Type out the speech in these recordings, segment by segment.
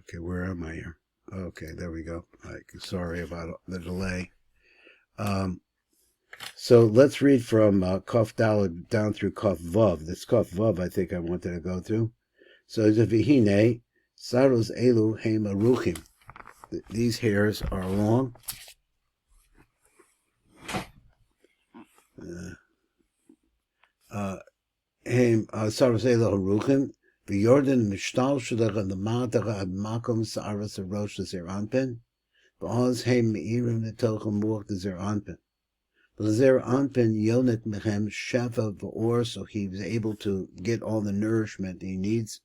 Okay, where am I here? Okay, there we go. Sorry about the delay. So let's read from Kaf Daled down through Kaf Vav. This Kaf Vav I think I wanted to go through. So it's a Vihine, Saros Elu Heim Aruchim. These hairs are long. Heim Saros Elu Aruchim. V'yordan mishtal shulech and the ma'atach ad makom sa'aras arosh l'zer anpin. V'oz heim me'irim netochem muach l'zer anpin. L'zer anpin yonet mechem shefa v'or, so he was able to get all the nourishment he needs.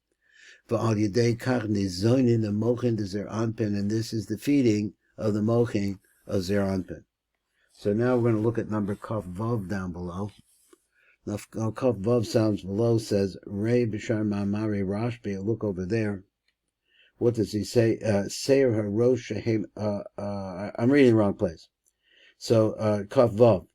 V'al yedei kach nizoinin the mochin l'zer anpin, and this is the feeding of the mochin of zer anpin. So now we're going to look at number kaf vav down below. Now, Kaf Vav sounds below says, Rei B'shar Ma'amari Rashbi, look over there. What does he say? Seir HaRosh Shehem, I'm reading the wrong place. So, Kaf Vav.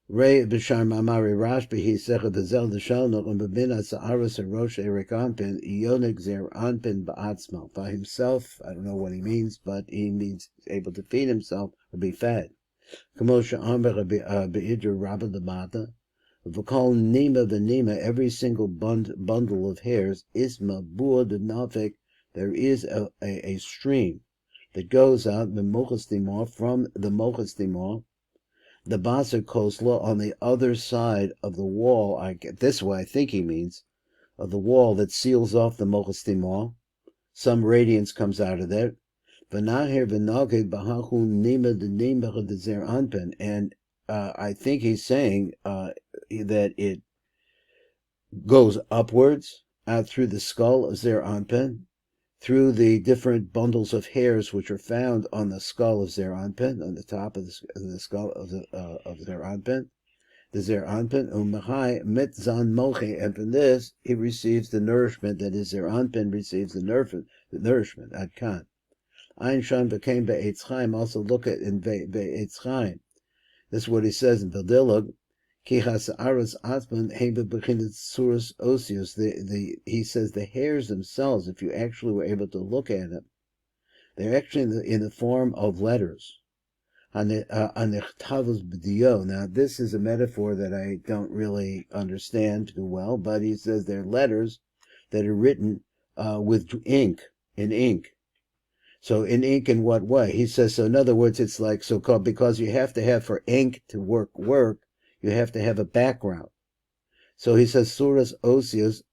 Rei B'shar Ma'amari Rashbi, he Secha B'zel D'Shalnoch, and B'bina Sa'aras HaRosh Erich Anpin, Yonik Zer Anpin Ba'atzmo. By himself, I don't know what he means, but he means able to feed himself or be fed. Kamosha Amber Be'idra Rabba D'Mata. V'kol nima v'nima, every single bundle of hairs, isma bua de nafik, there is a stream that goes out from the mochas timor, the basar kosla, on the other side of the wall. I get this way. I think he means of the wall that seals off the mochas timor. Some radiance comes out of there. V'naher v'naged b'hachu nima de nima de zer anpin, and I think he's saying that it goes upwards out through the skull of Zer Anpin, through the different bundles of hairs which are found on the skull of Zer Anpin, on the top of the skull of Zer Anpin, the Zer Anpin, umachai mitzan mochi, and from this he receives the nourishment that is Zer Anpin receives the nourishment at Kan. Ein Shan became Be'etz Chaim, also look at in Be'etz Chaim. This is what he says in Bildilog. He says the hairs themselves, if you actually were able to look at them, they're actually in the form of letters. Now, this is a metaphor that I don't really understand too well, but he says they're letters that are written with ink, in ink. So in ink in what way? He says, so in other words, it's like so-called, because you have to have for ink to work, you have to have a background. So he says, Suras Osios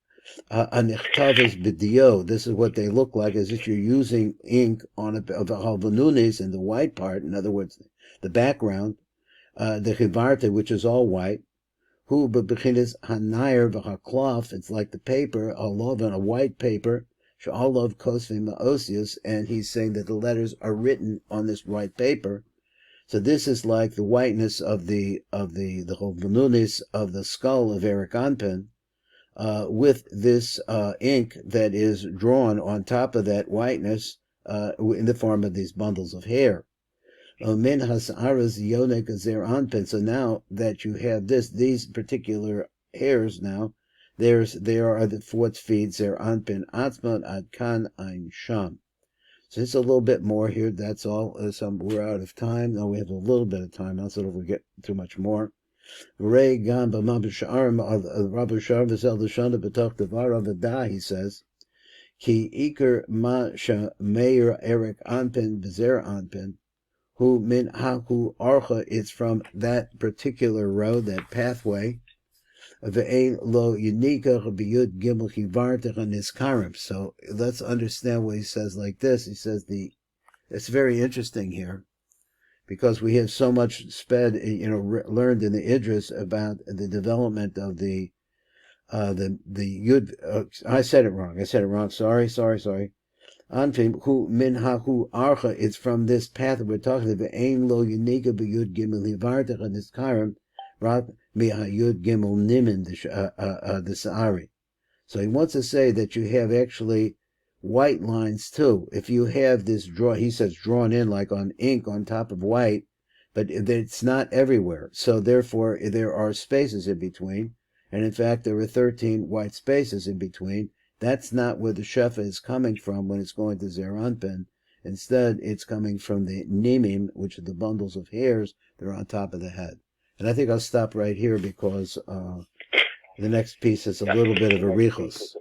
Anichtavas B'dio. This is what they look like, as if you're using ink on of halvanunis in the white part, in other words, the background, the chivarta, which is all white. Hu b'bechinas hanayer v'haklaf. It's like the paper, a love on a white paper. Sh'alav kosvim ma'osios, and he's saying that the letters are written on this white paper. So this is like the whiteness of the venunis of the skull of Erich Anpin, with this ink that is drawn on top of that whiteness in the form of these bundles of hair. Min has'aras yonek zer Anpin. So now that you have these particular hairs now, there are what feeds Zer Anpin Atzman Ad Kan Ein Sham. So it's a little bit more here. That's all. We're out of time. No, we have a little bit of time. I don't know if we get too much more. Ray Gam B'Mam B'Sharim Rabbi Shar V'Zel L'Shana B'Toch Devar Avada. He says, Ki Iker Ma Sha Meir Erich Anpin B'Zer Anpin, Hu Min Haku Archa. It's from that particular road, that pathway. So let's understand what he says like this. He says it's very interesting here, because we have so much learned in the Idris about the development of the Yud. I said it wrong. Sorry. Anfim hu min hahu archa. It's from this path that we're talking about. Ein lo yunika b'yud gimel hivartach and this karam rat mihayud gimel nimin the sa'ari. So he wants to say that you have actually white lines too. If you have this he says drawn in like on ink on top of white, but it's not everywhere. So therefore there are spaces in between, and in fact there are 13 white spaces in between That's not where the shefa is coming from when it's going to Zeir Anpin. Instead, it's coming from the nimim, which are the bundles of hairs that are on top of the head. And I think I'll stop right here because the next piece is a little bit of a richus.